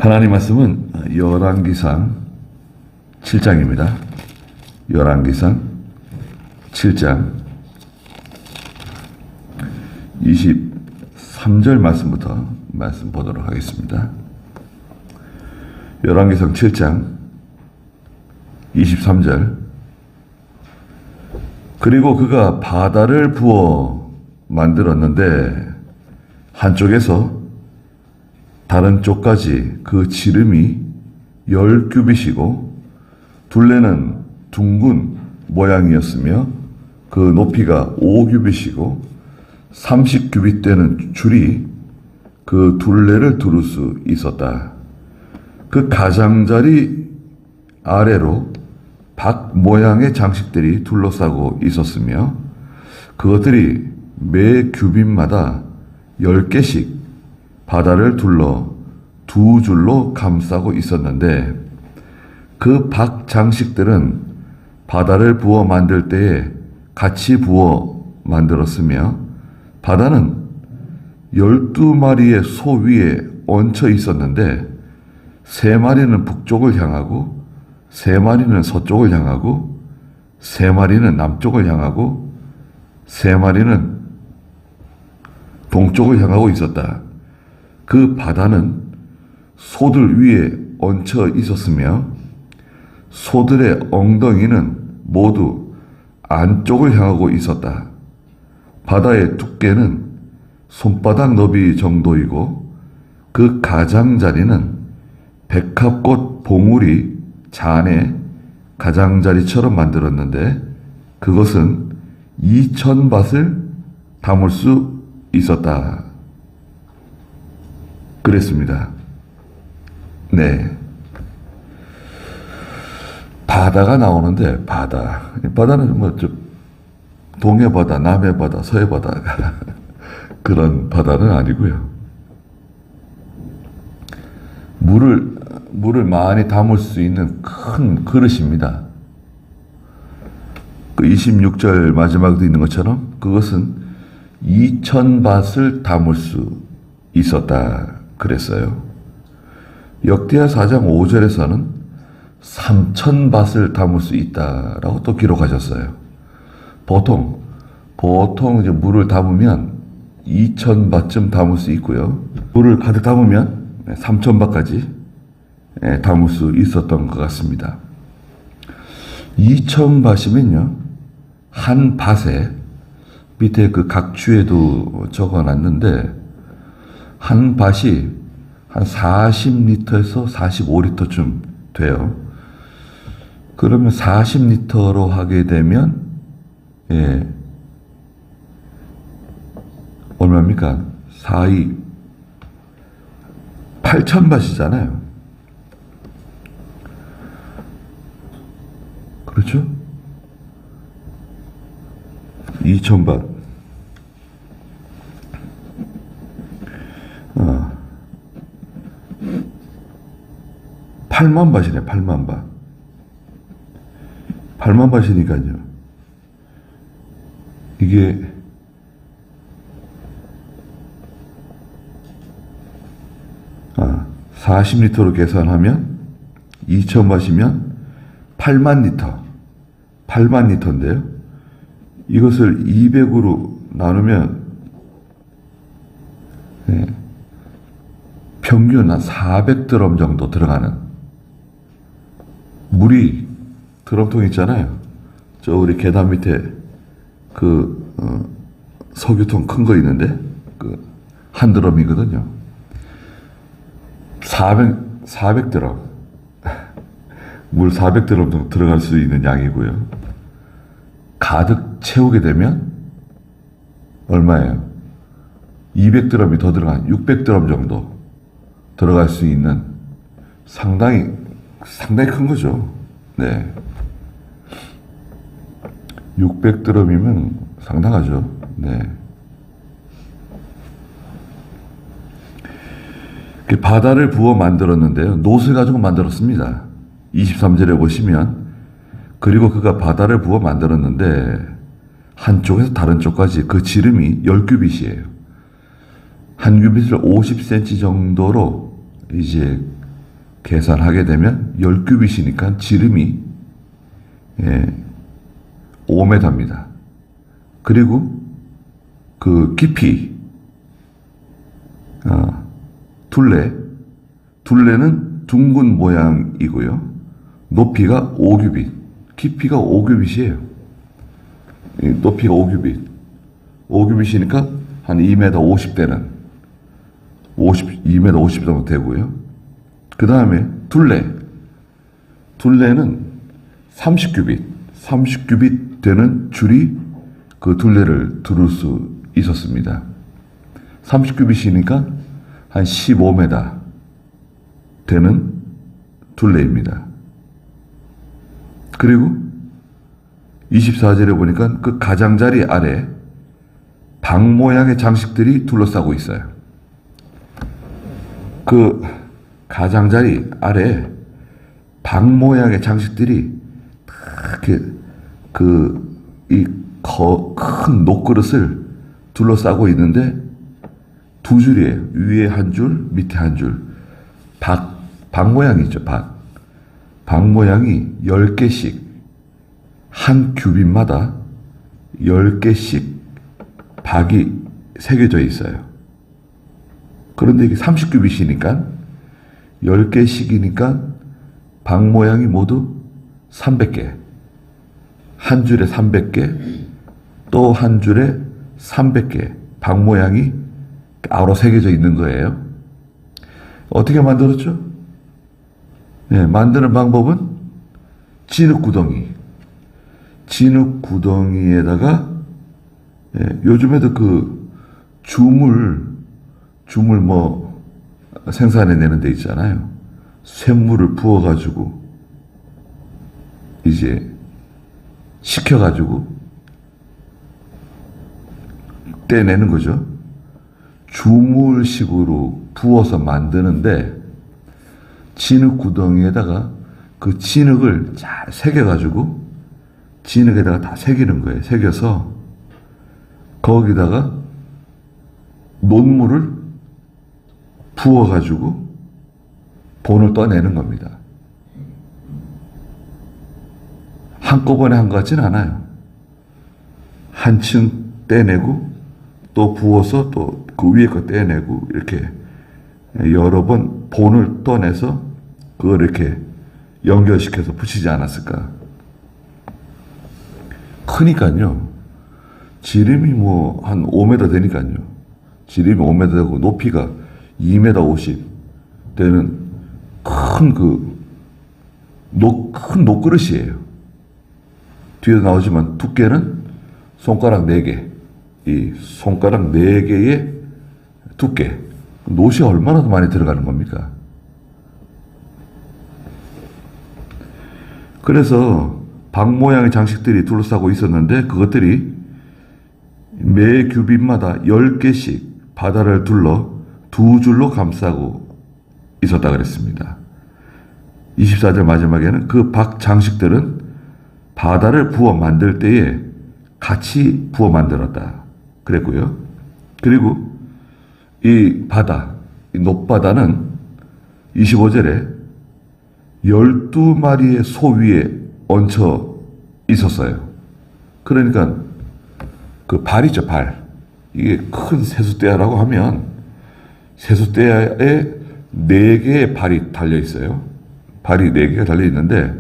하나님 말씀은 열왕기상 7장입니다. 열왕기상 7장 23절 말씀부터 말씀 보도록 하겠습니다. 열왕기상 7장 23절. 그리고 그가 바다를 부어 만들었는데 한쪽에서 다른 쪽까지 그 지름이 10규빗이고 둘레는 둥근 모양이었으며 그 높이가 5규빗이고 30규빗 되는 줄이 그 둘레를 두를 수 있었다. 그 가장자리 아래로 박 모양의 장식들이 둘러싸고 있었으며 그것들이 매 규빗마다 10개씩 바다를 둘러 두 줄로 감싸고 있었는데 그 박 장식들은 바다를 부어 만들 때에 같이 부어 만들었으며 바다는 12마리의 소 위에 얹혀 있었는데 3마리는 북쪽을 향하고 3마리는 서쪽을 향하고 3마리는 남쪽을 향하고 3마리는 동쪽을 향하고 있었다. 그 바다는 소들 위에 얹혀 있었으며 소들의 엉덩이는 모두 안쪽을 향하고 있었다. 바다의 두께는 손바닥 너비 정도이고 그 가장자리는 백합꽃 봉우리 잔의 가장자리처럼 만들었는데 그것은 2000밭을 담을 수 있었다. 그랬습니다. 네. 바다가 나오는데 바다는 동해 바다, 남해 바다, 서해 바다 그런 바다는 아니고요. 물을 많이 담을 수 있는 큰 그릇입니다. 그 26절 마지막에도 있는 것처럼 그것은 2000밭을 담을 수 있었다 그랬어요. 역대하 4장 5절에서는 3000밭을 담을 수 있다라고 또 기록하셨어요. 보통 이제 물을 담으면 2000밭쯤 담을 수 있고요. 물을 가득 담으면 3000밭까지 담을 수 있었던 것 같습니다. 2000밭이면요. 한 밭에 밑에 그 각주에도 적어놨는데 한 밭이 한 40리터에서 45리터쯤 돼요. 그러면 40리터로 하게 되면 얼마입니까? 8000밭이잖아요. 그렇죠? 2000밭. 8만밭이네, 8만밭. 8만밭이니까요. 이게, 40리터로 계산하면 2000밭이면 8만 리터. 8만 리터인데요. 이것을 200으로 나누면, 평균 한 400드럼 정도 들어가는 물이 드럼통 있잖아요. 저 우리 계단 밑에 석유통 큰 거 있는데 한 드럼이거든요. 400드럼 물 400드럼 정도 들어갈 수 있는 양이고요. 가득 채우게 되면 얼마예요? 200드럼이 더 들어간 600드럼 정도 들어갈 수 있는 상당히 큰 거죠. 네. 600드럼이면 상당하죠. 네. 바다를 부어 만들었는데요. 놋을 가지고 만들었습니다. 23절에 보시면 그리고 그가 바다를 부어 만들었는데 한쪽에서 다른 쪽까지 그 지름이 10규빗이에요. 한 규빗을 50cm 정도로 이제 계산하게 되면 10규빗이니까 지름이 5m입니다. 그리고 그 깊이 둘레는 둥근 모양이고요. 높이가 5규빗, 깊이가 5규빗이에요. 높이가 5규빗. 5규빗이니까 한 2m 50대는 2m 50 정도 되고요. 그 다음에 둘레는 30규빗, 30규빗 되는 줄이 그 둘레를 두를 수 있었습니다. 30규빗이니까 한 15m 되는 둘레입니다. 그리고 24절에 보니까 그 가장자리 아래 방 모양의 장식들이 둘러싸고 있어요. 그 가장자리 아래 방 모양의 장식들이 큰 녹그릇을 둘러싸고 있는데 두 줄이에요. 위에 한 줄, 밑에 한 줄. 박 모양이죠, 박. 박 모양이 10개씩, 한 규빗마다 10개씩 박이 새겨져 있어요. 그런데 이게 30규빗이니까 10개씩이니까 박 모양이 모두 300개. 한 줄에 300개, 또 한 줄에 300개 박 모양이 아우러 새겨져 있는 거예요. 어떻게 만들었죠? 만드는 방법은 진흙구덩이에다가 요즘에도 그 주물 뭐 생산해내는 데 있잖아요. 쇳물을 부어가지고 이제 식혀가지고 떼내는 거죠. 주물식으로 부어서 만드는데 진흙 구덩이에다가 그 진흙을 잘 새겨가지고 진흙에다가 다 새기는 거예요. 새겨서 거기다가 논물을 부어가지고 본을 떠내는 겁니다. 한꺼번에 한 것 같지는 않아요. 한층 떼내고 또 부어서 또 그 위에 거 떼내고 이렇게 여러 번 본을 떠내서 그걸 이렇게 연결시켜서 붙이지 않았을까. 크니까요. 지름이 뭐 한 5m 되니까요. 지름이 5m 되고 높이가 2m 50 되는 큰 녹그릇이에요. 뒤에 나오지만 두께는 손가락 4개. 이 손가락 4개의 두께. 놋이 얼마나 더 많이 들어가는 겁니까? 그래서 박 모양의 장식들이 둘러싸고 있었는데 그것들이 매 규빗마다 10개씩 바다를 둘러 두 줄로 감싸고 있었다 그랬습니다. 24절 마지막에는 그 박 장식들은 바다를 부어 만들 때에 같이 부어 만들었다 그랬고요. 그리고 이 바다, 이 놋바다는 25절에 12마리의 소 위에 얹혀 있었어요. 그러니까 그 발이죠, 발. 이게 큰 세숫대야라고 하면 세숫대야에 4개의 발이 달려 있어요. 발이 4개가 달려 있는데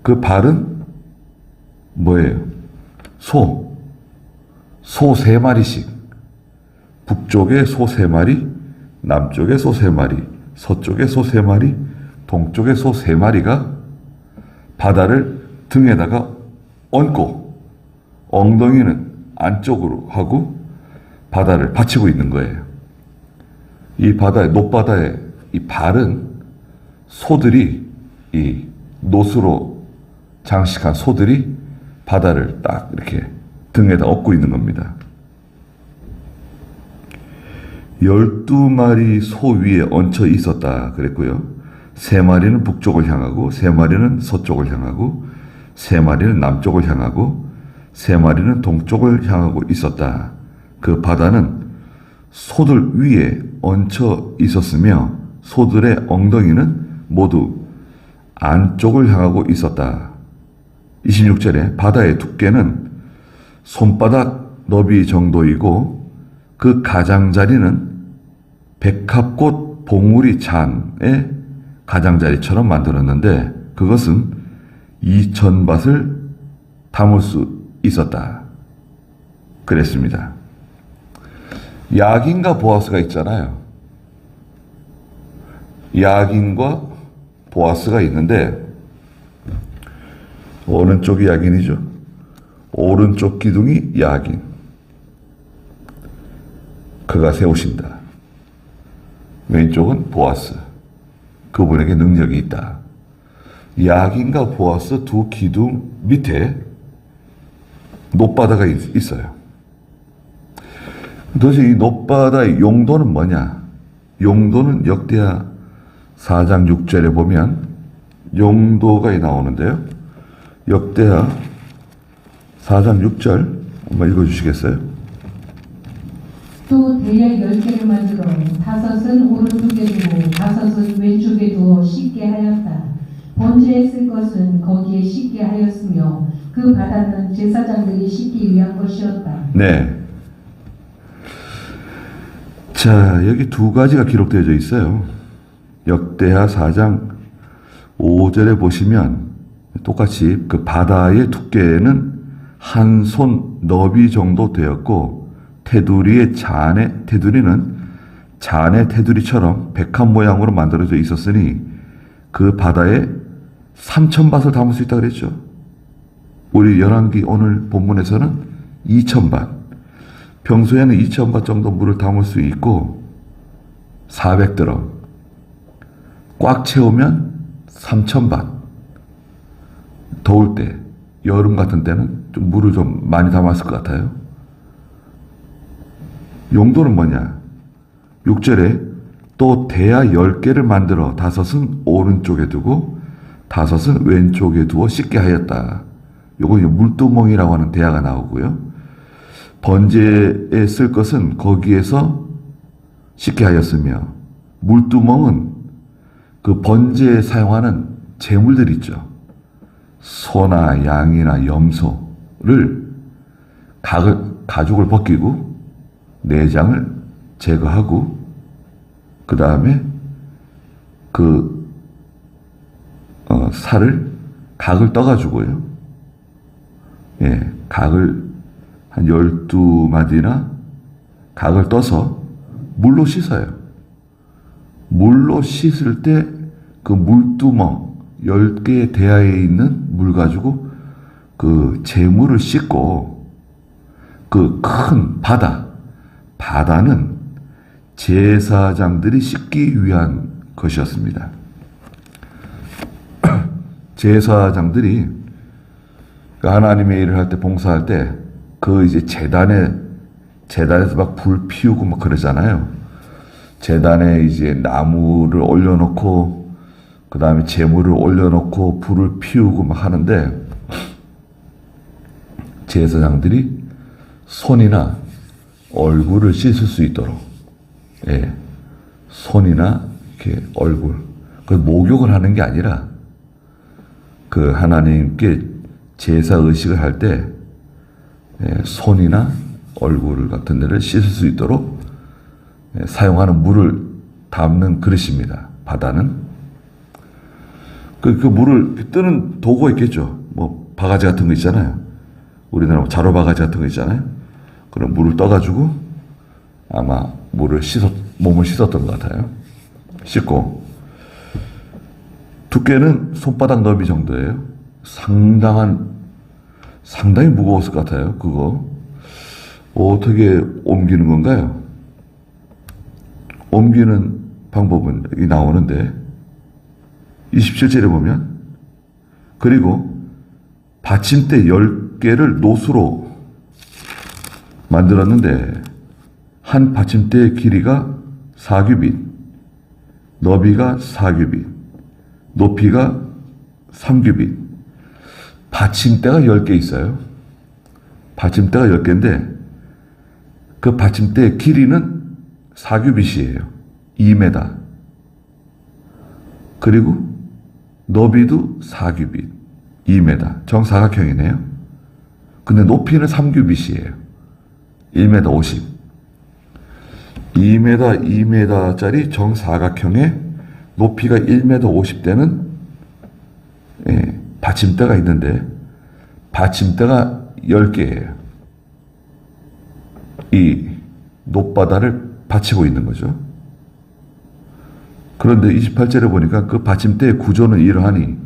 그 발은 뭐예요? 소 3마리씩. 북쪽에 소 3마리, 남쪽에 소 3마리, 서쪽에 소 3마리, 동쪽에 소 3마리가 바다를 등에다가 얹고 엉덩이는 안쪽으로 하고 바다를 받치고 있는 거예요. 이 바다의 놋바다의 이 발은 소들이 이 놋으로 장식한 소들이 바다를 딱 이렇게 등에다 업고 있는 겁니다. 12마리 소 위에 얹혀 있었다 그랬고요. 3마리는 북쪽을 향하고 3마리는 서쪽을 향하고 3마리는 남쪽을 향하고 3마리는 동쪽을 향하고 있었다. 그 바다는 소들 위에 얹혀 있었으며 소들의 엉덩이는 모두 안쪽을 향하고 있었다. 26절에 바다의 두께는 손바닥 너비 정도이고 그 가장자리는 백합꽃 봉우리 잔의 가장자리처럼 만들었는데 그것은 2000밭을 담을 수 있었다. 그랬습니다. 야긴과 보아스가 있잖아요. 야긴과 보아스가 있는데 오른쪽이 야긴이죠. 오른쪽 기둥이 야긴. 그가 세우신다. 왼쪽은 보아스. 그분에게 능력이 있다. 야긴과 보아스 두 기둥 밑에 놋바다가 있어요. 도대체 이 놋바다의 용도는 뭐냐? 용도는 역대하 4장 6절에 보면 용도가 나오는데요. 역대하 4장 6절 한번 읽어주시겠어요? 또 대야 10개를 만들어 5은 오른쪽에 두고 5은 왼쪽에 두어 씻게 하였다. 번제에 쓸 것은 거기에 씻게 하였으며 그 바다는 제사장들이 씻기 위한 것이었다. 네. 자, 여기 두 가지가 기록되어 있어요. 역대하 4장 5절에 보시면 똑같이 그 바다의 두께는 한 손 너비 정도 되었고 테두리의 테두리는 잔의 테두리처럼 백합 모양으로 만들어져 있었으니 그 바다에 3000밭을 담을 수 있다고 그랬죠. 우리 열왕기 오늘 본문에서는 2000밭. 평소에는 2000밭 정도 물을 담을 수 있고 400드럼. 꽉 채우면 3000밭. 더울 때, 여름 같은 때는 좀 물을 좀 많이 담았을 것 같아요. 용도는 뭐냐? 6절에 또 대야 10개를 만들어 5은 오른쪽에 두고 5은 왼쪽에 두어 씻게 하였다. 요건 물두멍이라고 하는 대야가 나오고요. 번제에 쓸 것은 거기에서 씻게 하였으며 물두멍은 그 번제에 사용하는 제물들 있죠. 소나 양이나 염소를 가죽을 벗기고 내장을 제거하고 그 다음에 살을 각을 떠가지고요. 예, 각을 한 12마디나 각을 떠서 물로 씻어요. 물로 씻을 때 그 물두멍 10개의 대야에 있는 물 가지고 그 재물을 씻고 그 큰 바다는 제사장들이 씻기 위한 것이었습니다. 제사장들이 하나님의 일을 할 때 봉사할 때 그 이제 재단에서 막 불 피우고 막 그러잖아요. 재단에 이제 나무를 올려놓고 그 다음에 재물을 올려놓고 불을 피우고 막 하는데 제사장들이 손이나 얼굴을 씻을 수 있도록, 예, 손이나 이렇게 얼굴, 그 목욕을 하는 게 아니라 그 하나님께 제사 의식을 할 때 손이나 얼굴 같은 데를 씻을 수 있도록 사용하는 물을 담는 그릇입니다. 바다는 그 물을 뜨는 도구가 있겠죠. 뭐 바가지 같은 거 있잖아요. 우리나라 자루 바가지 같은 거 있잖아요. 그럼 물을 떠가지고 아마 몸을 씻었던 것 같아요. 씻고 두께는 손바닥 너비 정도예요. 상당히 무거웠을 것 같아요. 그거 어떻게 옮기는 건가요? 옮기는 방법은 여기 나오는데 27절에 보면 그리고 받침대 10개를 놋으로 만들었는데 한 받침대의 길이가 4규빗, 너비가 4규빗, 높이가 3규빗. 받침대가 10개 있어요. 받침대가 10개인데 그 받침대의 길이는 4규빗이에요. 2m. 그리고 너비도 4규빗, 2m, 정사각형이네요. 근데 높이는 3규빗이에요. 1m 50. 2m, 2m짜리 정사각형에 높이가 1m 50대는 받침대가 있는데 받침대가 10개예요. 이 높바다를 받치고 있는 거죠. 그런데 28절에 보니까 그 받침대의 구조는 이러하니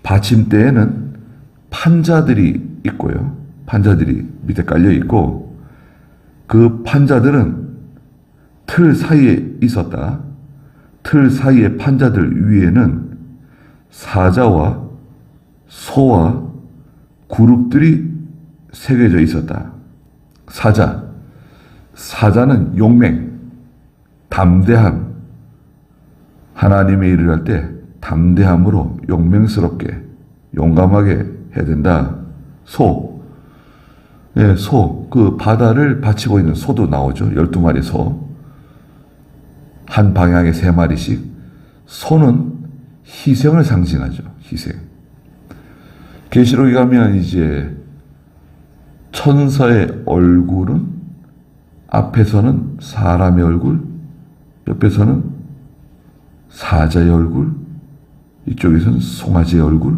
받침대에는 판자들이 있고요. 판자들이 밑에 깔려 있고 그 판자들은 틀 사이에 있었다. 틀 사이의 판자들 위에는 사자와 소와 그룹들이 새겨져 있었다. 사자는 용맹, 담대함. 하나님의 일을 할 때 담대함으로 용맹스럽게 용감하게 해야 된다. 소, 그 바다를 받치고 있는 소도 나오죠. 12마리 소. 한 방향에 3마리씩. 소는 희생을 상징하죠. 희생. 계시록에 가면 이제 천사의 얼굴은 앞에서는 사람의 얼굴, 옆에서는 사자의 얼굴, 이쪽에서는 송아지의 얼굴,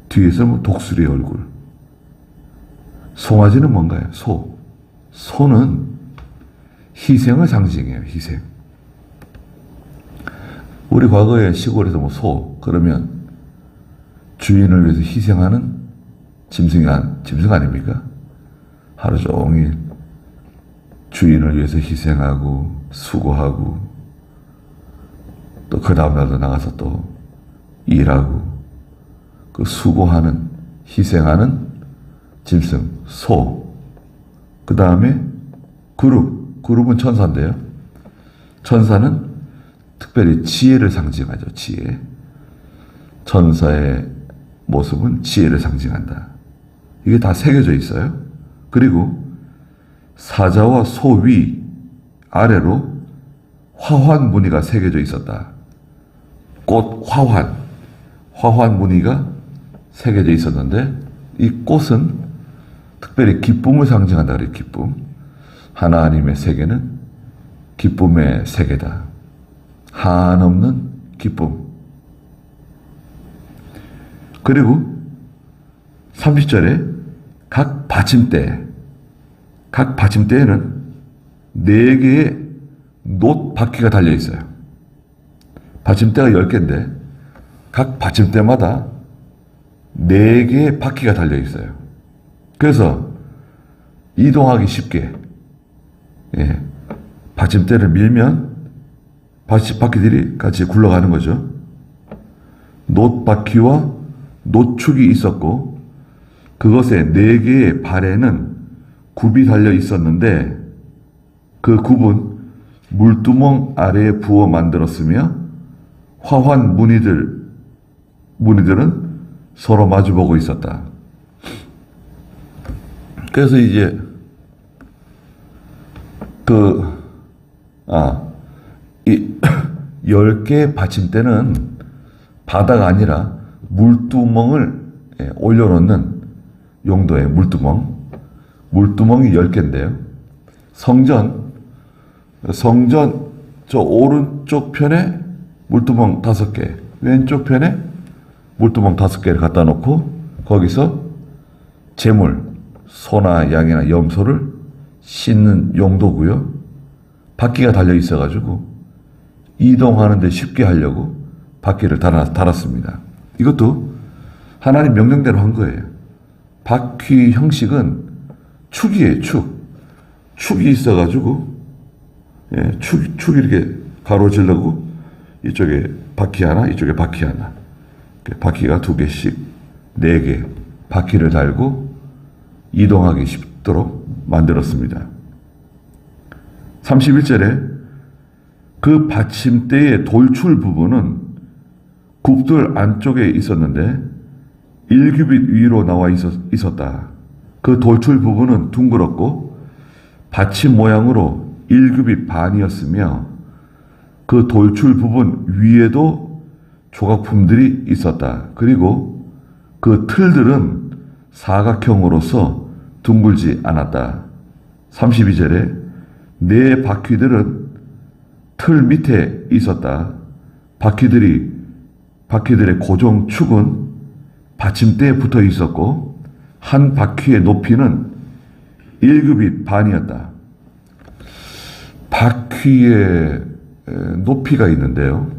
뒤에서는 독수리의 얼굴. 송아지는 뭔가요? 소. 소는 희생을 상징해요. 희생. 우리 과거에 시골에서 소 그러면 주인을 위해서 희생하는 짐승 아닙니까? 하루 종일 주인을 위해서 희생하고 수고하고 또 그 다음날도 나가서 또 일하고 그 수고하는 희생하는 짐승 소. 그 다음에 그룹은 천사인데요. 천사는 특별히 지혜를 상징하죠. 지혜. 천사의 모습은 지혜를 상징한다. 이게 다 새겨져 있어요. 그리고 사자와 소 위 아래로 화환 무늬가 새겨져 있었다. 꽃 화환 무늬가 새겨져 있었는데 이 꽃은 특별히 기쁨을 상징한다. 그래요. 기쁨. 하나님의 세계는 기쁨의 세계다. 한없는 기쁨. 그리고 30절에 각 받침대에는 4개의 놋 바퀴가 달려 있어요. 받침대가 10개인데 각 받침대마다 4개의 바퀴가 달려 있어요. 그래서 이동하기 쉽게 받침대를 밀면 바퀴들이 같이 굴러가는 거죠. 놋 바퀴와 노축이 있었고 그것에 4개의 발에는 굽이 달려 있었는데 그 굽은 물두멍 아래에 부어 만들었으며 화환 무늬들은 서로 마주보고 있었다. 그래서 이제 이 10개의 받침대는 바다가 아니라 물두멍을 올려놓는 용도의 물두멍이 10개인데요. 성전 저 오른쪽 편에 물두멍 5개, 왼쪽 편에 물두멍 5개를 갖다 놓고 거기서 제물, 소나 양이나 염소를 씻는 용도고요. 바퀴가 달려 있어가지고 이동하는데 쉽게 하려고 바퀴를 달았습니다. 이것도 하나님 명령대로 한 거예요. 바퀴 형식은 축이에요. 축이 있어가지고 축이 이렇게 가로질르고 이쪽에 바퀴 하나, 이쪽에 바퀴 하나. 바퀴가 2개씩 4개 바퀴를 달고 이동하기 쉽도록 만들었습니다. 31절에 그 받침대의 돌출 부분은 굽들 안쪽에 있었는데 1규빗 위로 나와 있었다. 그 돌출 부분은 둥그렇고 받침 모양으로 1규빗 반이었으며 그 돌출 부분 위에도 조각품들이 있었다. 그리고 그 틀들은 사각형으로서 둥글지 않았다. 32절에 네 바퀴들은 틀 밑에 있었다. 바퀴들의 고정축은 받침대에 붙어 있었고 한 바퀴의 높이는 1규빗 반이었다. 바퀴의 높이가 있는데요.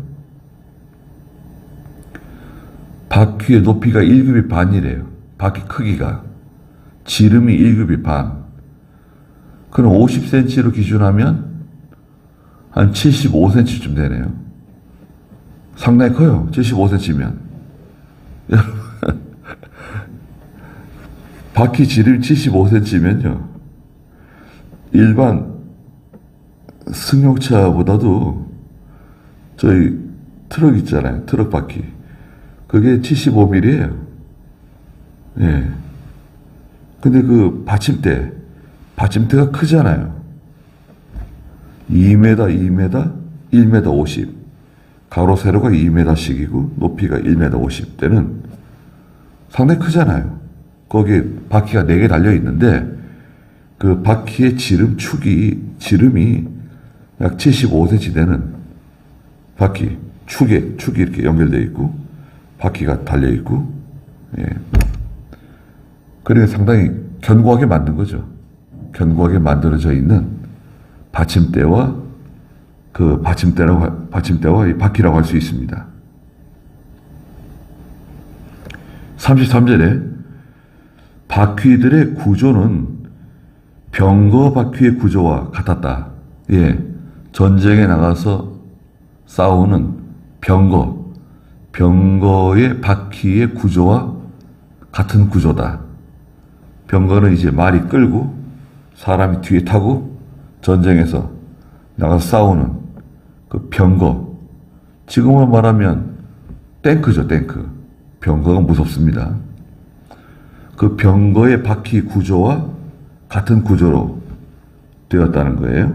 바퀴의 높이가 1규빗 반이래요. 바퀴 크기가. 지름이 1규빗 반. 그럼 50cm로 기준하면 한 75cm쯤 되네요. 상당히 커요. 75cm면. 바퀴 지름이 75cm면요. 일반 승용차보다도 저희 트럭 있잖아요. 트럭 바퀴. 그게 75mm예요. 예. 근데 그 받침대가 크잖아요. 2m, 1m 50. 가로 세로가 2m씩이고 높이가 1m 50대는 상당히 크잖아요. 거기에 바퀴가 4개 달려 있는데 그 바퀴의 지름이 약 75cm 되는 바퀴, 축이 이렇게 연결되어 있고 바퀴가 달려 있고, 예. 그러니까 상당히 견고하게 만든 거죠. 견고하게 만들어져 있는 받침대와 이 바퀴라고 할 수 있습니다. 33절에 바퀴들의 구조는 병거 바퀴의 구조와 같았다. 예, 전쟁에 나가서 싸우는 병거의 바퀴의 구조와 같은 구조다. 병거는 이제 말이 끌고 사람이 뒤에 타고 전쟁에서 나가서 싸우는 그 병거. 지금으로 말하면 탱크죠, 탱크. 병거가 무섭습니다. 그 병거의 바퀴 구조와 같은 구조로 되었다는 거예요.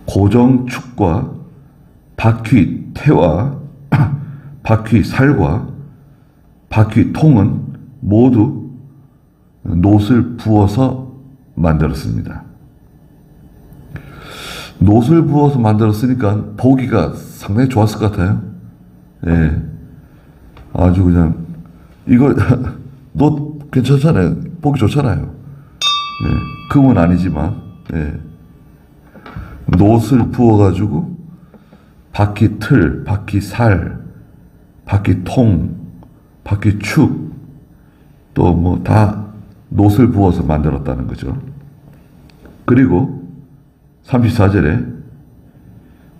고정축과 바퀴태와 바퀴살과 바퀴통은 모두 놋을 부어서 만들었습니다. 놋을 부어서 만들었으니까 보기가 상당히 좋았을 것 같아요. 예. 아주 그냥, 이거, 놋 괜찮잖아요. 보기 좋잖아요. 예. 금은 아니지만, 예. 놋을 부어가지고, 바퀴틀, 바퀴살, 바퀴통, 바퀴축, 또 뭐 다 놋을 부어서 만들었다는 거죠. 그리고 34절에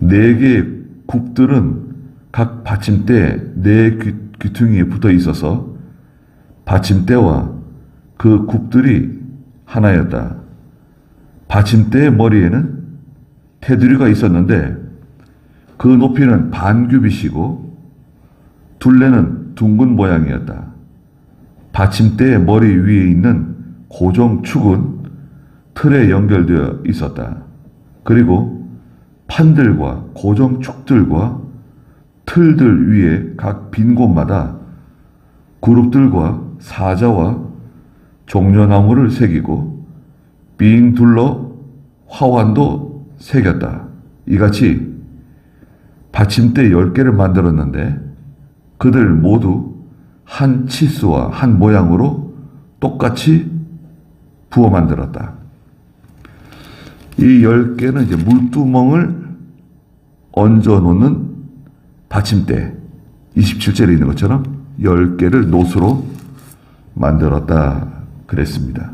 4개의 굽들은 각 받침대 4 귀퉁이에 붙어 있어서 받침대와 그 굽들이 하나였다. 받침대의 머리에는 테두리가 있었는데 그 높이는 반규빗이고 둘레는 둥근 모양이었다. 받침대의 머리 위에 있는 고정축은 틀에 연결되어 있었다. 그리고 판들과 고정축들과 틀들 위에 각 빈 곳마다 그룹들과 사자와 종려나무를 새기고 빙 둘러 화환도 새겼다. 이같이 받침대 10개를 만들었는데 그들 모두 한 치수와 한 모양으로 똑같이 부어 만들었다. 이 10개는 이제 물두멍을 얹어 놓는 받침대, 27절에 있는 것처럼 10개를 놋으로 만들었다 그랬습니다.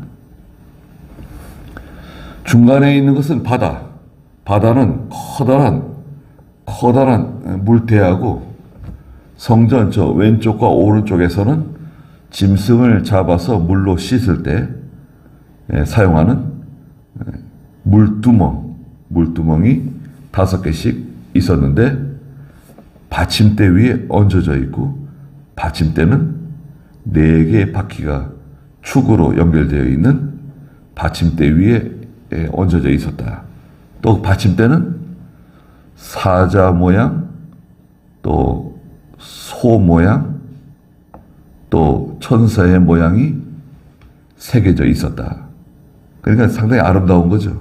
중간에 있는 것은 바다. 바다는 커다란 물대하고 성전 저 왼쪽과 오른쪽에서는 짐승을 잡아서 물로 씻을 때 사용하는 물두멍이 5개씩 있었는데 받침대 위에 얹어져 있고 받침대는 4개의 바퀴가 축으로 연결되어 있는 받침대 위에 얹어져 있었다. 또 받침대는 사자 모양, 또 소 모양, 또 천사의 모양이 새겨져 있었다. 그러니까 상당히 아름다운 거죠.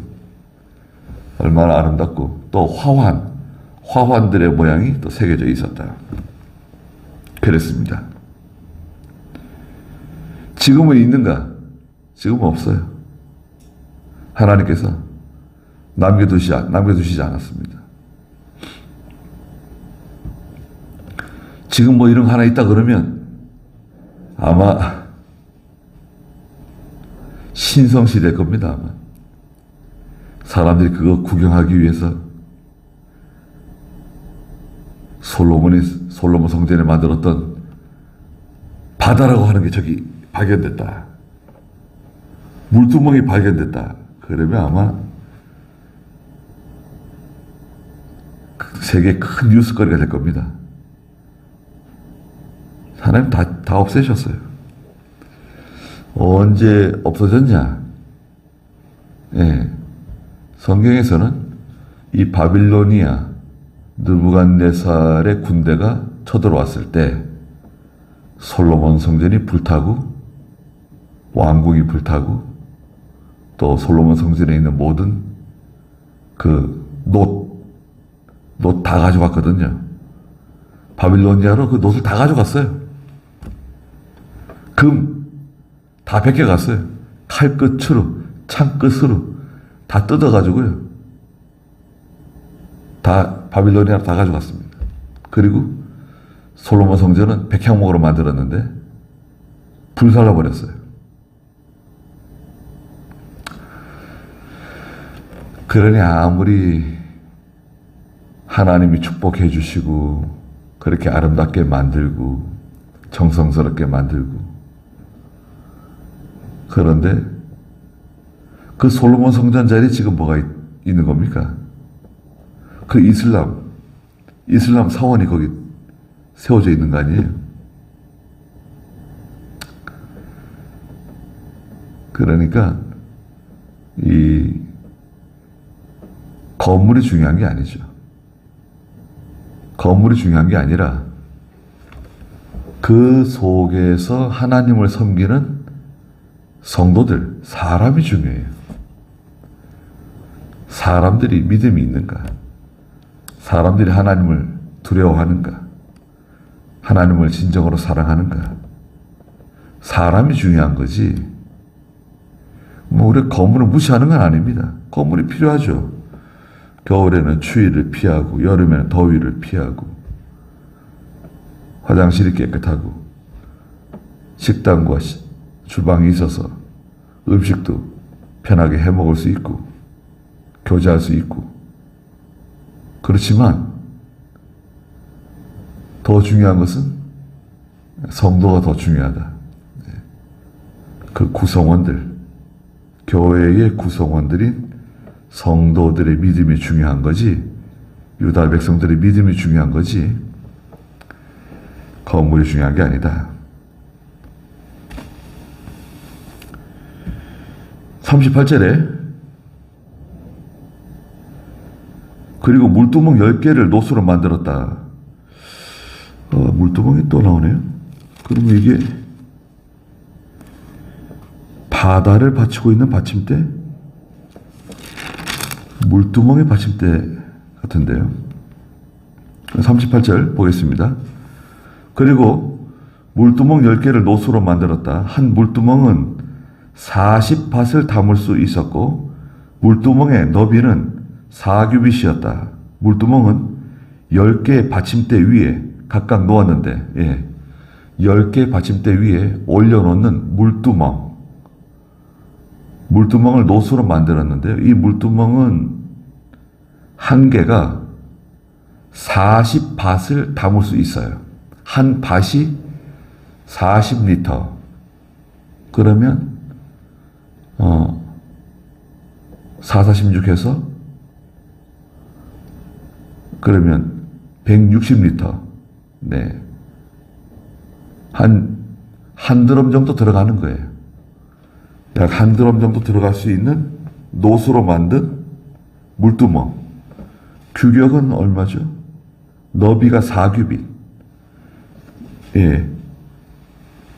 얼마나 아름답고, 또 화환들의 모양이 또 새겨져 있었다. 그랬습니다. 지금은 있는가? 지금은 없어요. 하나님께서 남겨두시지 않았습니다. 지금 뭐 이런 거 하나 있다 그러면 아마 신성시 될 겁니다. 아마 사람들이 그거 구경하기 위해서 솔로몬 성전에 만들었던 바다라고 하는 게 저기 발견됐다. 물두멍이 발견됐다. 그러면 아마 세계 큰 뉴스거리가 될 겁니다. 하나님 다 없애셨어요. 언제 없어졌냐? 예. 성경에서는 이 바빌로니아 느부갓네살의 군대가 쳐들어왔을 때 솔로몬 성전이 불타고 왕궁이 불타고 또 솔로몬 성전에 있는 모든 그 놋 다 가져갔거든요. 바빌로니아로 그 놋을 다 가져갔어요. 금 다 베껴갔어요. 칼끝으로, 창끝으로 다 뜯어가지고요. 다 바빌로니아로 다 가져갔습니다. 그리고 솔로몬 성전은 백향목으로 만들었는데 불살라버렸어요. 그러니 아무리 하나님이 축복해 주시고 그렇게 아름답게 만들고 정성스럽게 만들고 그런데 그 솔로몬 성전 자리에 지금 뭐가 있는 겁니까? 그 이슬람 사원이 거기 세워져 있는 거 아니에요? 그러니까 이 건물이 중요한 게 아니죠. 건물이 중요한 게 아니라 그 속에서 하나님을 섬기는 성도들, 사람이 중요해요. 사람들이 믿음이 있는가? 사람들이 하나님을 두려워하는가? 하나님을 진정으로 사랑하는가? 사람이 중요한 거지. 뭐 우리 건물을 무시하는 건 아닙니다. 건물이 필요하죠. 겨울에는 추위를 피하고 여름에는 더위를 피하고 화장실이 깨끗하고 식당과 주방이 있어서 음식도 편하게 해 먹을 수 있고 교제할 수 있고 그렇지만 더 중요한 것은 성도가 더 중요하다. 그 구성원들, 교회의 구성원들인 성도들의 믿음이 중요한 거지 유다 백성들의 믿음이 중요한 거지 건물이 중요한 게 아니다. 38절에 그리고 물두멍 10개를 놋으로 만들었다. 물두멍이 또 나오네요. 그러면 이게 바다를 받치고 있는 받침대? 물두멍의 받침대 같은데요. 38절 보겠습니다. 그리고 물두멍 10개를 놋으로 만들었다. 한 물두멍은 40밭을 담을 수 있었고 물두멍의 너비는 4규빗이었다. 물두멍은 10개의 받침대 위에 각각 놓았는데 10개의 받침대 위에 올려놓는 물두멍을 놋으로 만들었는데요. 이 물두멍은 한 개가 40밭을 담을 수 있어요. 한 밭이 40리터. 그러면 4,4,16 해서 그러면 160리터. 네. 한 드럼 정도 들어가는 거예요. 약 한 드럼 정도 들어갈 수 있는 놋으로 만든 물두멍. 규격은 얼마죠? 너비가 4규빗. 예.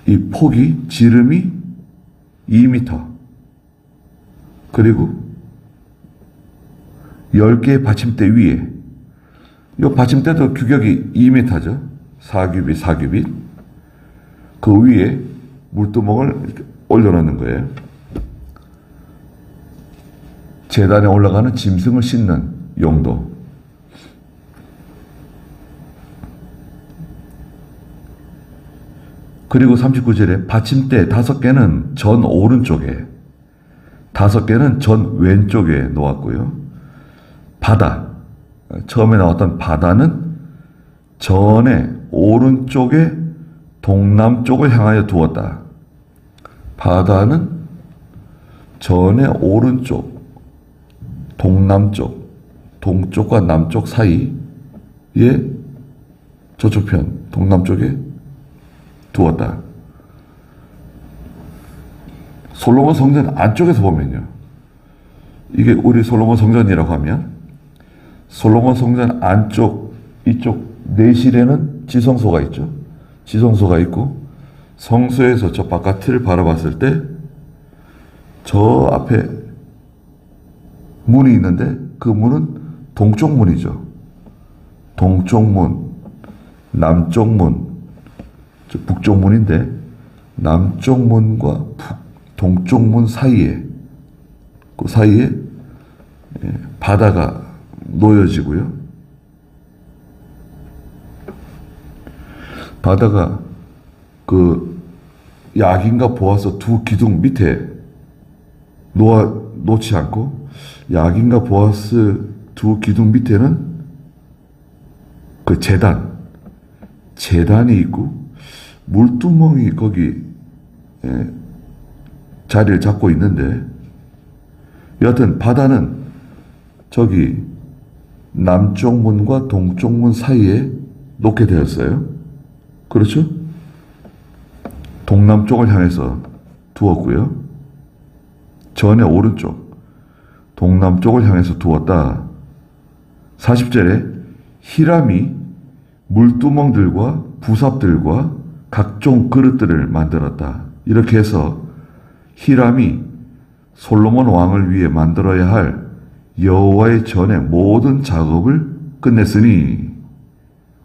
이 폭이, 지름이 2m. 그리고 10개의 받침대 위에, 이 받침대도 규격이 2m죠. 4규빗, 4규빗. 그 위에 물두멍을 이렇게 올려놓는 거예요. 제단에 올라가는 짐승을 싣는 용도. 그리고 39절에 받침대 5개는 전 오른쪽에, 5개는 전 왼쪽에 놓았고요. 바다, 처음에 나왔던 바다는 전의 오른쪽에 동남쪽을 향하여 두었다. 바다는 전의 오른쪽, 동남쪽, 동쪽과 남쪽 사이에 저쪽 편, 동남쪽에 두었다. 솔로몬 성전 안쪽에서 보면요. 이게 우리 솔로몬 성전이라고 하면 솔로몬 성전 안쪽, 이쪽 내실에는 지성소가 있죠. 지성소가 있고 성소에서 저 바깥을 바라봤을 때 저 앞에 문이 있는데 그 문은 동쪽 문이죠. 동쪽 문, 남쪽 문, 저 북쪽 문인데 남쪽 문과 동쪽 문 사이에, 그 사이에 바다가 놓여지고요. 바다가 그 야긴과 보아스 두 기둥 밑에 놓지 않고 야긴과 보아스 두 기둥 밑에는 그 제단이 있고 물두멍이 거기 자리를 잡고 있는데, 여하튼 바다는 저기 남쪽 문과 동쪽 문 사이에 놓게 되었어요. 그렇죠? 동남쪽을 향해서 두었고요. 전의 오른쪽, 동남쪽을 향해서 두었다. 40절에 히람이 물두멍들과 부삽들과 각종 그릇들을 만들었다. 이렇게 해서 히람이 솔로몬 왕을 위해 만들어야 할 여호와의 전의 모든 작업을 끝냈으니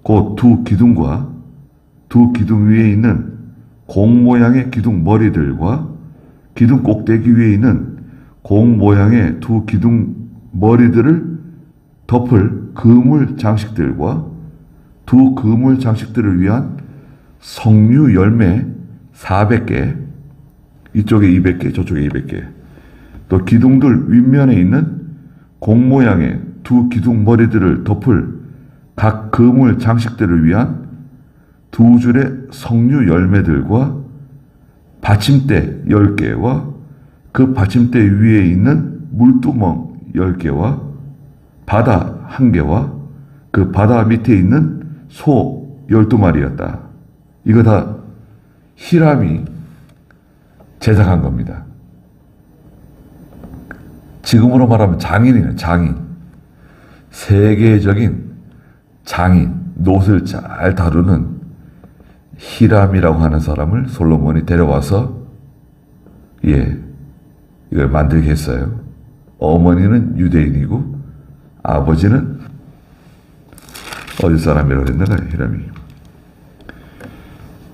곧 두 기둥과 두 기둥 위에 있는 공 모양의 기둥 머리들과 기둥 꼭대기 위에 있는 공 모양의 두 기둥 머리들을 덮을 그물 장식들과 두 그물 장식들을 위한 석류 열매 400개, 이쪽에 200개, 저쪽에 200개, 또 기둥들 윗면에 있는 공 모양의 두 기둥 머리들을 덮을 각 그물 장식들을 위한 두 줄의 석류 열매들과 받침대 10개와 그 받침대 위에 있는 물두멍 10개와 바다 1개와 그 바다 밑에 있는 소 12마리였다. 이거 다 히람이 제작한 겁니다. 지금으로 말하면 장인이에요. 장인. 세계적인 장인, 놋을 잘 다루는 히람이라고 하는 사람을 솔로몬이 데려와서 이걸 만들게 했어요. 어머니는 유대인이고 아버지는 어디 사람이라고 그랬나요? 히람이.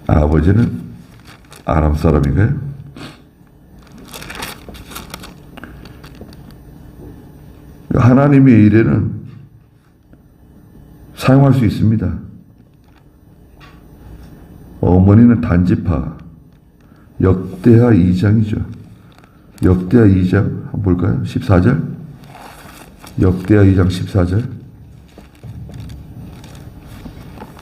아버지는 아람 사람인가요? 하나님의 일에는 사용할 수 있습니다. 어머니는 단지파, 역대하 2장이죠. 역대하 2장 한번 볼까요? 14절. 역대하 2장 14절.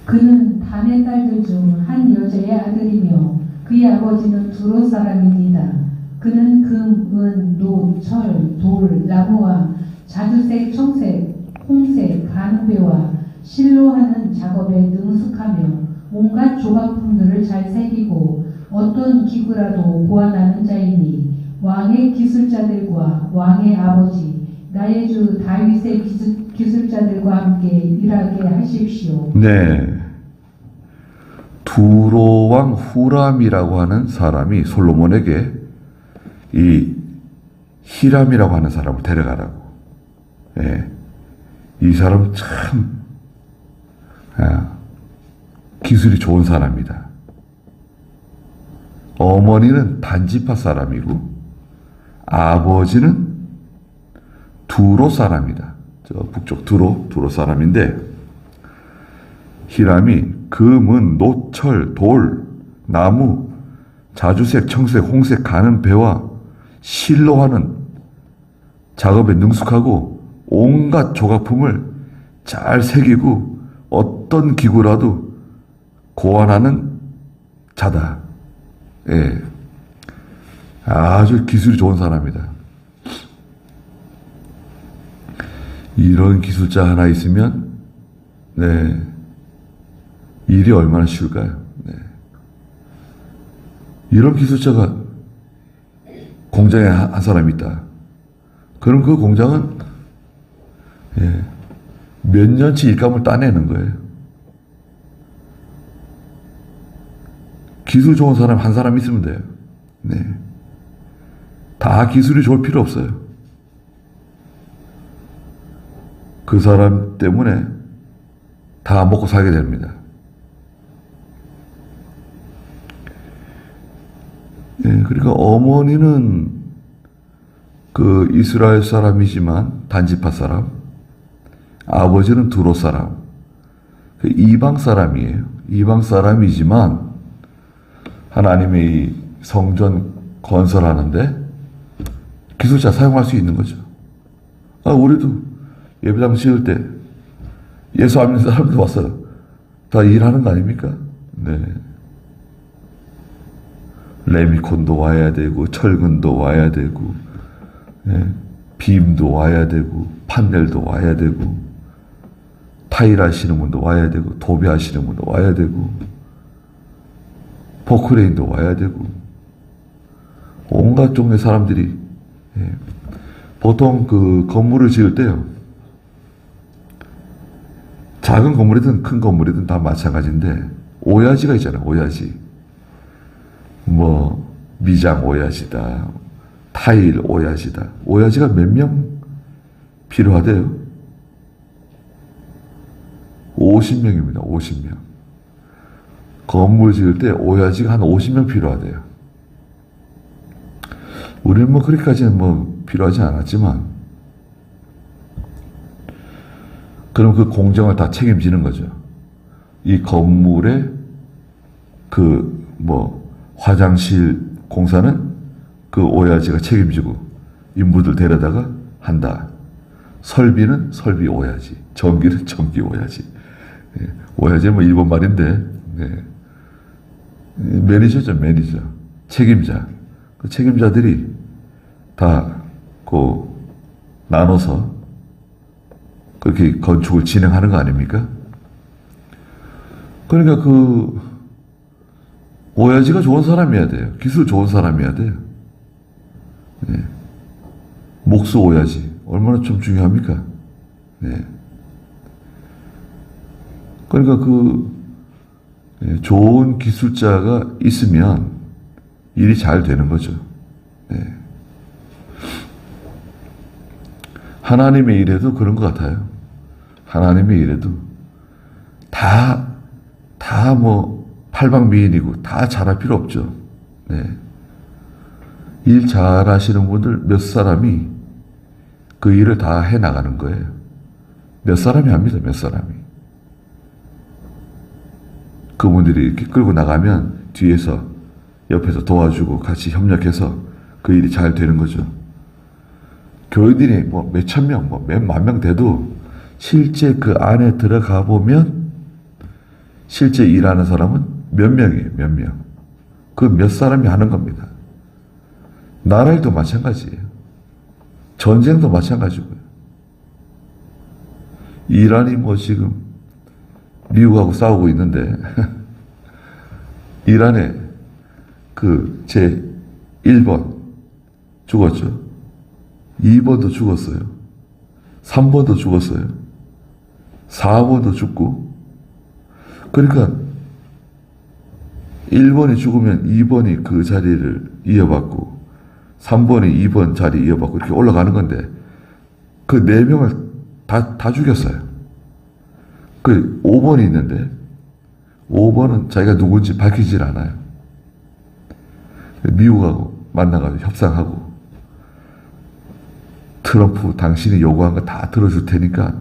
그는 단의 딸들 중 한 여자의 아들이며 그의 아버지는 두로 사람입니다. 그는 금, 은, 노, 철, 돌, 나무와 자주색, 청색, 홍색, 가누베와 실로 하는 작업에 능숙하며 온갖 조각품들을 잘 새기고 어떤 기구라도 보완하는 자이니 왕의 기술자들과 왕의 아버지 나의 주 다윗의 기술자들과 함께 일하게 하십시오. 네. 두로 왕 후람이라고 하는 사람이 솔로몬에게 이 히람이라고 하는 사람을 데려가라고. 예. 이 사람 참 기술이 좋은 사람이다. 어머니는 단지파 사람이고 아버지는 두로 사람이다. 저 북쪽 두로 사람인데 히람이 금은 노철, 돌, 나무, 자주색, 청색, 홍색 가는 배와 실로 하는 작업에 능숙하고 온갖 조각품을 잘 새기고 어떤 기구라도 고안하는 자다. 예. 아주 기술이 좋은 사람이다. 이런 기술자 하나 있으면, 네. 일이 얼마나 쉬울까요? 네. 이런 기술자가 공장에 한 사람이 있다. 그럼 그 공장은 몇 년치 일감을 따내는 거예요. 기술 좋은 사람 한 사람 있으면 돼요. 네. 다 기술이 좋을 필요 없어요. 그 사람 때문에 다 먹고 살게 됩니다. 그러니까 어머니는 그 이스라엘 사람이지만 단지파 사람, 아버지는 두로 사람, 그 이방 사람이에요. 이방 사람이지만 하나님의 이 성전 건설하는데 기술자 사용할 수 있는 거죠. 우리도 예배당 지을 때 예수 안 믿는 사람들 와서 다 일하는 거 아닙니까? 네. 레미콘도 와야 되고 철근도 와야 되고 빔도 와야 되고 판넬도 와야 되고 타일 하시는 분도 와야 되고 도배 하시는 분도 와야 되고 포크레인도 와야 되고 온갖 종류의 사람들이 보통 그 건물을 지을 때요, 작은 건물이든 큰 건물이든 다 마찬가지인데 오야지가 있잖아요. 오야지. 뭐 미장 오야지다, 타일 오야지다. 오야지가 몇 명 필요하대요? 50명입니다. 50명. 건물 지을 때 오야지가 한 50명 필요하대요. 우리는 뭐 그렇게까지는 뭐 필요하지 않았지만, 그럼 그 공정을 다 책임지는 거죠. 이 건물의 그 뭐 화장실 공사는 그 오야지가 책임지고 인부들 데려다가 한다. 설비는 설비 오야지, 전기는 전기 오야지. 오야지는 뭐 일본 말인데, 매니저죠, 매니저. 책임자. 그 책임자들이 다 그 나눠서 그렇게 건축을 진행하는 거 아닙니까? 그러니까 그 오야지가 좋은 사람이어야 돼요. 기술 좋은 사람이어야 돼요. 목수 오야지 얼마나 좀 중요합니까? 그러니까 그 좋은 기술자가 있으면 일이 잘 되는 거죠. 하나님의 일에도 그런 것 같아요. 하나님의 일에도 다 뭐 팔방미인이고 다 잘할 필요 없죠. 일 잘하시는 분들 몇 사람이 그 일을 다 해나가는 거예요. 몇 사람이 합니다. 몇 사람이. 그분들이 이렇게 끌고 나가면 뒤에서 옆에서 도와주고 같이 협력해서 그 일이 잘 되는 거죠. 교회들이 뭐 몇천 명, 뭐 몇만 명 돼도 실제 그 안에 들어가 보면 실제 일하는 사람은 몇 명이에요. 몇 명. 그 몇 사람이 하는 겁니다. 나라일도 마찬가지예요. 전쟁도 마찬가지고요. 이란이 뭐 지금 미국하고 싸우고 있는데 이란에 그 제 1번 죽었죠. 2번도 죽었어요. 3번도 죽었어요. 4번도 죽고. 그러니까 1번이 죽으면 2번이 그 자리를 이어받고 3번이 2번 자리 이어받고 이렇게 올라가는 건데 그 4명을 다 죽였어요. 그 5번이 있는데 5번은 자기가 누군지 밝히질 않아요. 미국하고 만나가지고 협상하고 트럼프 당신이 요구한 거 다 들어줄 테니까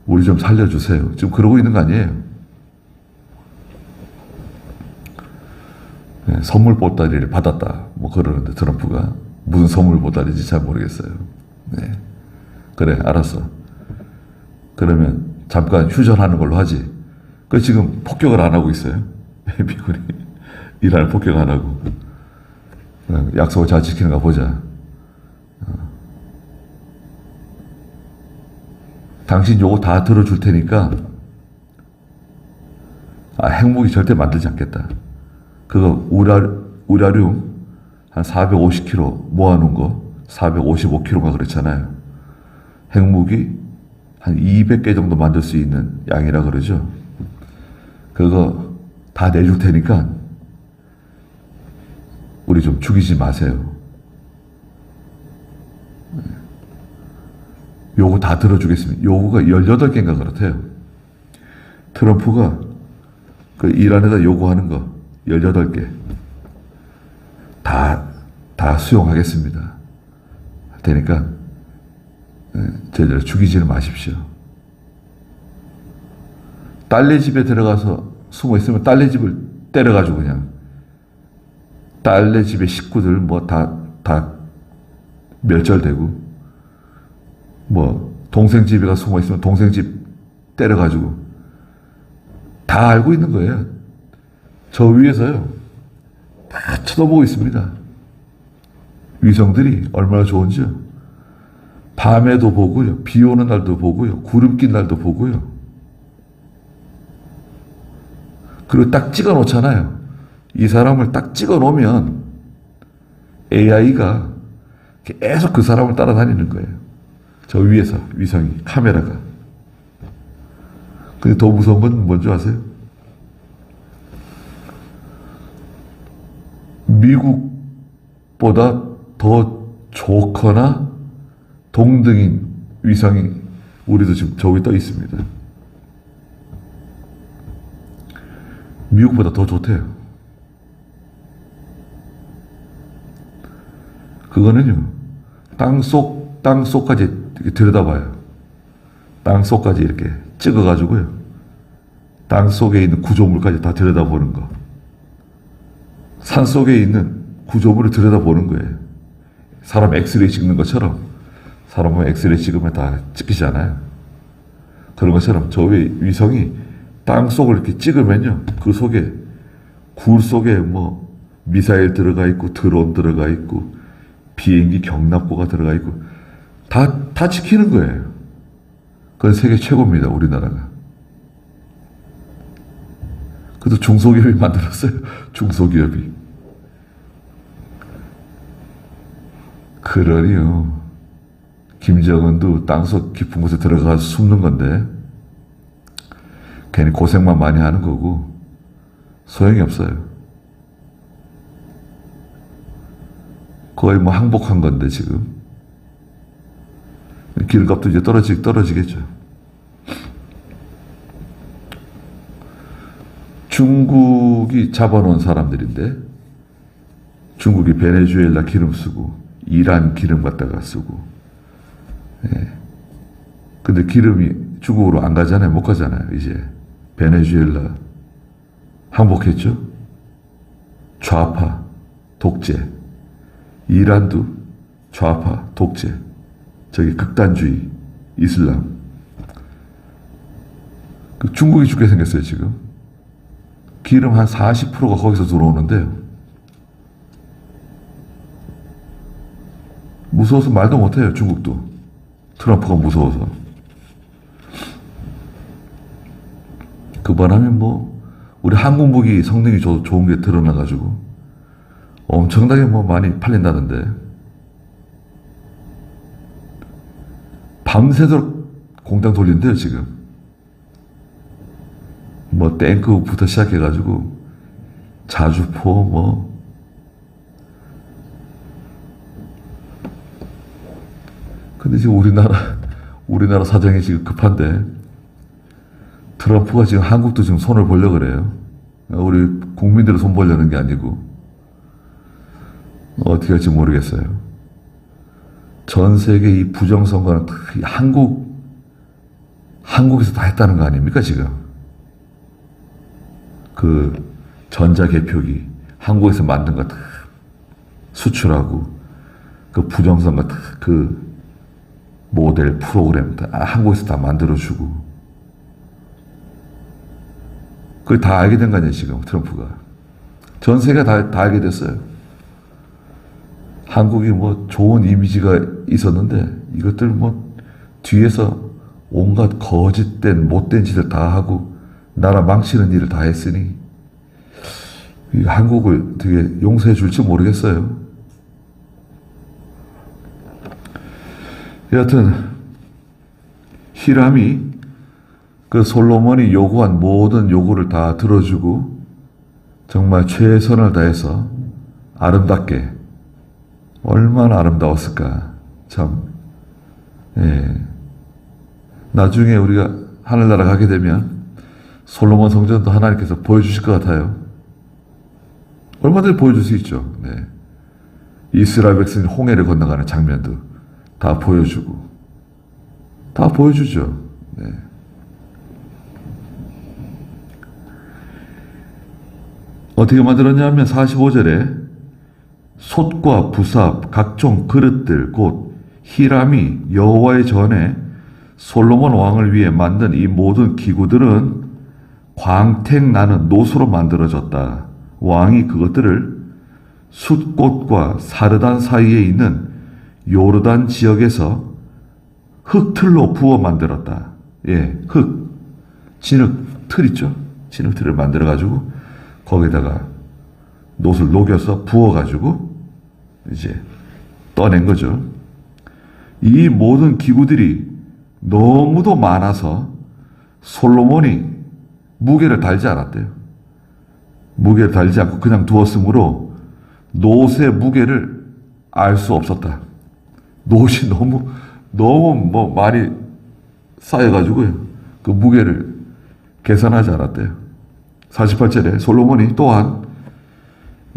우리 좀 살려주세요. 지금 그러고 있는 거 아니에요. 네, 선물 보따리를 받았다. 뭐 그러는데 트럼프가 무슨 선물 보따리인지 잘 모르겠어요. 네. 그래, 알았어. 그러면 잠깐 휴전하는 걸로 하지. 그 지금 폭격을 안 하고 있어요. 미군이 이란을 폭격 안 하고 그냥 약속을 잘 지키는가 보자. 당신 요거 다 들어줄 테니까 핵무기 절대 만들지 않겠다. 그거 우라륨 한 450kg 모아놓은 거 455kg가 그렇잖아요. 핵무기 한 200개 정도 만들 수 있는 양이라 그러죠. 그거 다 내줄 테니까 우리 좀 죽이지 마세요. 요거 다 들어주겠습니다. 요거가 18개인가 그렇대요. 트럼프가 그 이란에다 요구하는 거 18개 다 수용하겠습니다. 되니까 저희들 죽이지는 마십시오. 딸네 집에 들어가서 숨어 있으면 딸네 집을 때려가지고 그냥 딸네 집의 식구들 뭐 다 멸절되고 뭐 동생 집에 가 숨어 있으면 동생 집 때려가지고 다 알고 있는 거예요. 저 위에서요 다 쳐다보고 있습니다. 위성들이 얼마나 좋은지요. 밤에도 보고요, 비 오는 날도 보고요, 구름 낀 날도 보고요. 그리고 딱 찍어 놓잖아요. 이 사람을 딱 찍어 놓으면 AI가 계속 그 사람을 따라다니는 거예요. 저 위에서 위성이 카메라가. 근데 더 무서운 건 뭔지 아세요? 미국보다 더 좋거나 동등인 위성이 우리도 지금 저기 떠 있습니다. 미국보다 더 좋대요. 그거는요, 땅속까지 이렇게 들여다봐요. 땅속까지 이렇게 찍어가지고요, 땅속에 있는 구조물까지 다 들여다보는 거. 산속에 있는 구조물을 들여다보는 거예요. 사람 엑스레이 찍는 것처럼, 사람은 엑스레이 찍으면 다 찍히잖아요. 그런 것처럼 저 위에 위성이 땅속을 이렇게 찍으면요, 그 속에, 굴 속에 뭐 미사일 들어가 있고 드론 들어가 있고 비행기 경납고가 들어가 있고 다 지키는 거예요. 그건 세계 최고입니다, 우리나라가. 그래도 중소기업이 만들었어요. 중소기업이. 그러니요, 김정은도 땅속 깊은 곳에 들어가서 숨는 건데 괜히 고생만 많이 하는 거고 소용이 없어요. 거의 뭐 항복한 건데 지금 기름값도 이제 떨어지겠죠. 중국이 잡아놓은 사람들인데 중국이 베네수엘라 기름 쓰고 이란 기름 갖다가 쓰고, 예. 근데 기름이 중국으로 안 가잖아요. 못 가잖아요. 이제 베네수엘라 항복했죠. 좌파 독재. 이란도 좌파 독재. 저기 극단주의 이슬람. 그 중국이 죽게 생겼어요. 지금 기름 한 40%가 거기서 들어오는데요. 무서워서 말도 못해요. 중국도. 트럼프가 무서워서. 그 바람에 뭐 우리 한국 무기 성능이 좋은 게 드러나가지고 엄청나게 뭐 많이 팔린다던데. 밤새도록 공장 돌린대요, 지금. 뭐, 탱크부터 시작해가지고, 자주포, 뭐. 근데 지금 우리나라 사정이 지금 급한데, 트럼프가 지금 한국도 지금 손을 보려고 그래요. 우리 국민들을 손 보려는 게 아니고, 어떻게 할지 모르겠어요. 전 세계 이 부정선거는 특히 한국에서 다 했다는 거 아닙니까, 지금? 그 전자개표기, 한국에서 만든 거 다 수출하고, 그 부정선거 그 모델, 프로그램 다 한국에서 다 만들어주고, 그걸 다 알게 된 거 아니에요, 지금, 트럼프가. 전 세계가 다 알게 됐어요. 한국이 뭐 좋은 이미지가 있었는데, 이것들 뭐 뒤에서 온갖 거짓된, 못된 짓을 다 하고, 나라 망치는 일을 다 했으니, 이 한국을 되게 용서해 줄지 모르겠어요. 여하튼, 히람이 그 솔로몬이 요구한 모든 요구를 다 들어주고 정말 최선을 다해서 아름답게, 얼마나 아름다웠을까. 참, 예. 나중에 우리가 하늘나라 가게 되면 솔로몬 성전도 하나님께서 보여주실 것 같아요. 얼마든지 보여줄 수 있죠. 네. 이스라엘 백성이 홍해를 건너가는 장면도 다 보여주고, 다 보여주죠. 네. 어떻게 만들었냐면 45절에 솥과 부삽, 각종 그릇들, 곧 히람이 여호와의 전에 솔로몬 왕을 위해 만든 이 모든 기구들은 광택 나는 노수로 만들어졌다. 왕이 그것들을 숫꽃과 사르단 사이에 있는 요르단 지역에서 흙틀로 부어 만들었다. 예, 진흙 틀 있죠? 진흙 틀을 만들어가지고 거기다가 놋을 녹여서 부어가지고 이제 떠낸 거죠. 이 모든 기구들이 너무도 많아서 솔로몬이 무게를 달지 않았대요. 무게를 달지 않고 그냥 두었으므로 놋의 무게를 알 수 없었다. 놋이 너무 뭐 많이 쌓여가지고요. 그 무게를 계산하지 않았대요. 48절에 솔로몬이 또한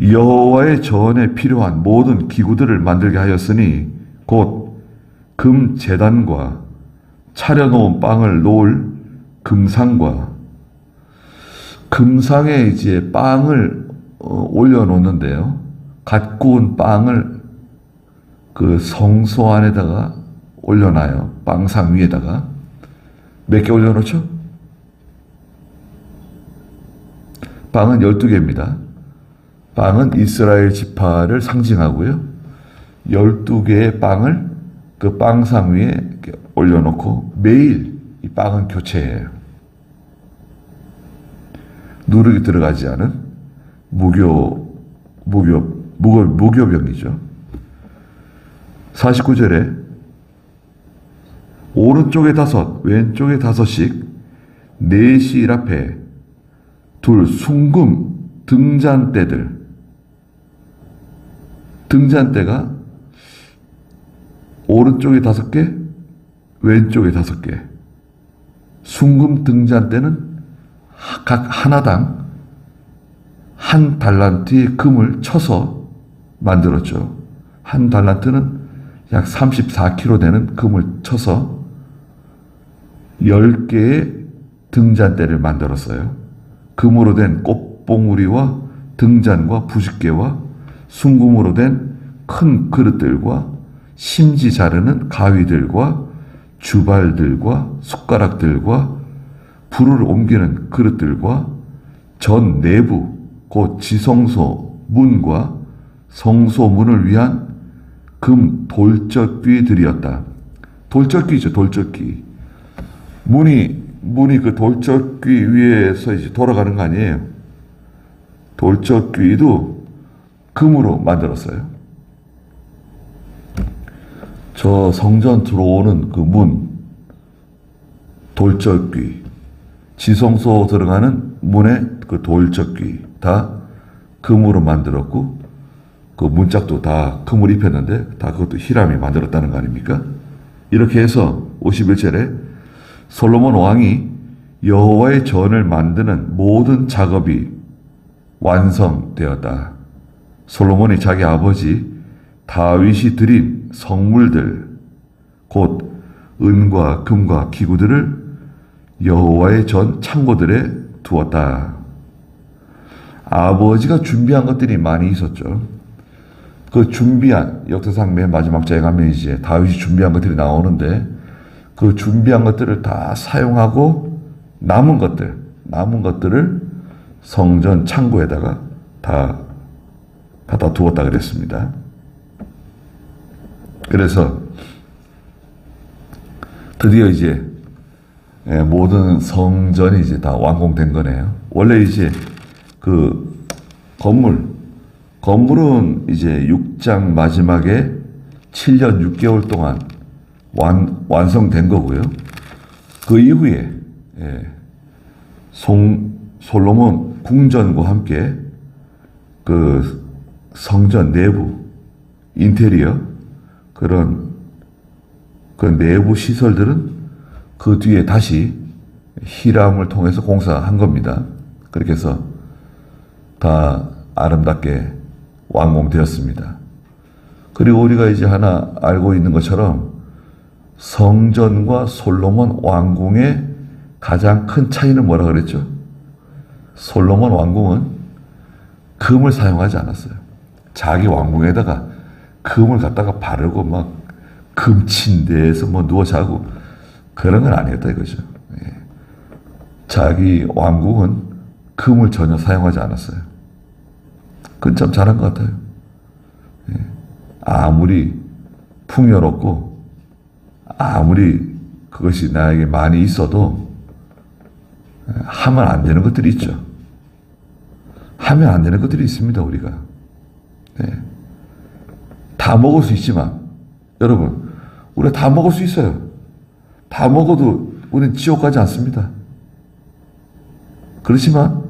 여호와의 전에 필요한 모든 기구들을 만들게 하였으니 곧 금 제단과 차려놓은 빵을 놓을 금상과, 금상에 이제 빵을 올려놓는데요. 갓 구운 빵을 그 성소 안에다가 올려놔요. 빵상 위에다가. 몇 개 올려놓죠? 빵은 12개입니다. 빵은 이스라엘 지파를 상징하고요. 12개의 빵을 그 빵상 위에 이렇게 올려놓고 매일 이 빵은 교체해요. 누룩이 들어가지 않은 무교병이죠. 49절에 오른쪽에 5, 왼쪽에 5씩 넷실 앞에 둘 숭금 등잔대들. 등잔대가 오른쪽에 5개, 왼쪽에 5개. 숭금 등잔대는 각 하나당 한 달란트의 금을 쳐서 만들었죠. 한 달란트는 약 34kg 되는 금을 쳐서 10개의 등잔대를 만들었어요. 금으로 된 꽃봉우리와 등잔과 부싯개와 숭금으로 된 큰 그릇들과 심지 자르는 가위들과 주발들과 숟가락들과 불을 옮기는 그릇들과 전 내부 곧 지성소 문과 성소 문을 위한 금 돌적귀들이었다. 돌적귀죠, 돌적귀. 문이 그 돌적귀 위에서 이제 돌아가는 거 아니에요. 돌적귀도 금으로 만들었어요. 저 성전 들어오는 그 문, 돌적귀, 지성소 들어가는 문의 그 돌적귀 다 금으로 만들었고 그 문짝도 다 금을 입혔는데 다 그것도 히람이 만들었다는 거 아닙니까? 이렇게 해서 51절에 솔로몬 왕이 여호와의 전을 만드는 모든 작업이 완성되었다. 솔로몬이 자기 아버지 다윗이 드린 성물들 곧 은과 금과 기구들을 여호와의 전 창고들에 두었다. 아버지가 준비한 것들이 많이 있었죠. 그 준비한 역사상 맨 마지막 장에 가면 이제 다윗이 준비한 것들이 나오는데 그 준비한 것들을 다 사용하고 남은 것들을 성전 창고에다가 다 갖다 두었다 그랬습니다. 그래서 드디어 이제 모든 성전이 이제 다 완공된 거네요. 원래 이제 그 건물은 이제 6장 마지막에 7년 6개월 동안 완성된 거고요. 그 이후에 솔로몬 궁전과 함께 그 성전 내부 인테리어 그런 그 내부 시설들은 그 뒤에 다시 히람을 통해서 공사한 겁니다. 그렇게 해서 다 아름답게 완공되었습니다. 그리고 우리가 이제 하나 알고 있는 것처럼 성전과 솔로몬 왕궁의 가장 큰 차이는 뭐라 그랬죠? 솔로몬 왕궁은 금을 사용하지 않았어요. 자기 왕궁에다가 금을 갖다가 바르고 막 금침대에서 뭐 누워 자고 그런 건 아니었다 이거죠. 자기 왕궁은 금을 전혀 사용하지 않았어요. 그건 참 잘한 것 같아요. 아무리 풍요롭고 아무리 그것이 나에게 많이 있어도 하면 안 되는 것들이 있죠. 하면 안 되는 것들이 있습니다, 우리가. 다 먹을 수 있지만, 여러분, 우리가 다 먹을 수 있어요. 다 먹어도 우리는 지옥 가지 않습니다. 그렇지만,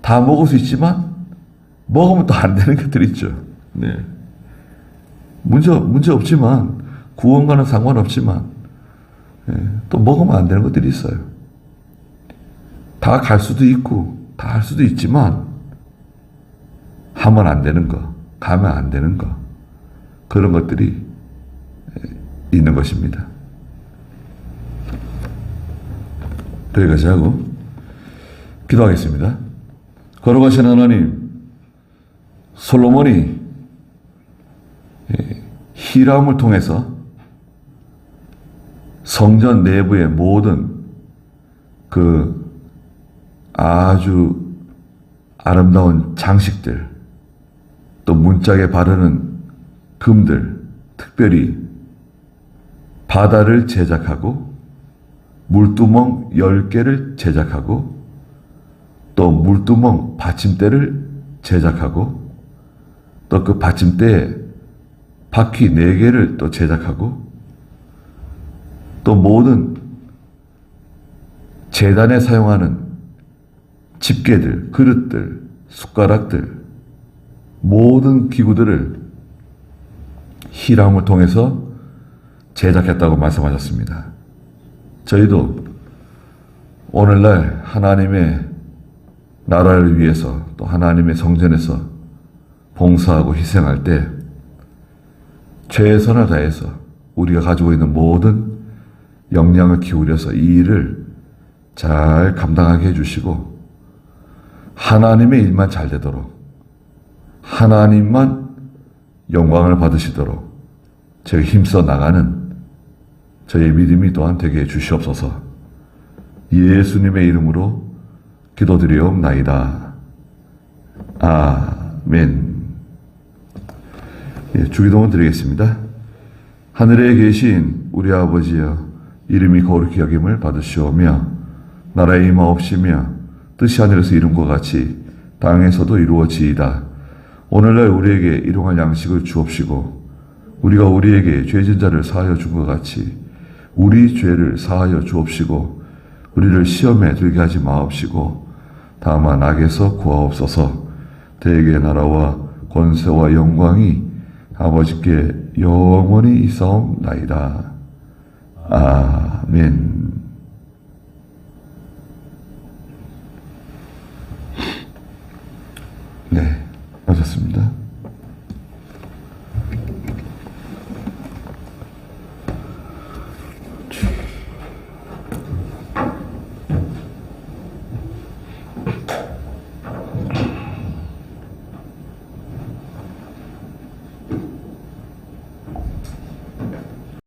다 먹을 수 있지만, 먹으면 또 안 되는 것들이 있죠. 문제 없지만, 구원과는 상관없지만, 또 먹으면 안 되는 것들이 있어요. 다 갈 수도 있고, 다 할 수도 있지만, 하면 안 되는 거, 가면 안 되는 거, 그런 것들이 있는 것입니다. 여기까지 하고, 기도하겠습니다. 걸어가신 하나님, 솔로몬이 히람을 통해서 성전 내부의 모든 그 아주 아름다운 장식들, 또 문짝에 바르는 금들, 특별히 바다를 제작하고 물두멍 10개를 제작하고 또 물두멍 받침대를 제작하고 또 그 받침대에 바퀴 4개를 또 제작하고 또 모든 제단에 사용하는 집게들, 그릇들, 숟가락들, 모든 기구들을 히람을 통해서 제작했다고 말씀하셨습니다. 저희도 오늘날 하나님의 나라를 위해서 또 하나님의 성전에서 봉사하고 희생할 때 최선을 다해서 우리가 가지고 있는 모든 역량을 기울여서 이 일을 잘 감당하게 해주시고 하나님의 일만 잘 되도록 하나님만 영광을 받으시도록 저희 힘써 나가는 저의 믿음이 또한 되게 해주시옵소서. 예수님의 이름으로 기도드리옵나이다. 아멘. 주기도문 드리겠습니다. 하늘에 계신 우리 아버지여, 이름이 거룩히 여김을 받으시오며 나라의 임하옵시며 뜻이 하늘에서 이룬 것 같이 땅에서도 이루어지이다. 오늘날 우리에게 일용할 양식을 주옵시고 우리가 우리에게 죄진 자를 사하여 준 것 같이 우리 죄를 사하여 주옵시고 우리를 시험에 들게 하지 마옵시고 다만 악에서 구하옵소서. 대개 나라와 권세와 영광이 아버지께 영원히 있사옵나이다. 아멘.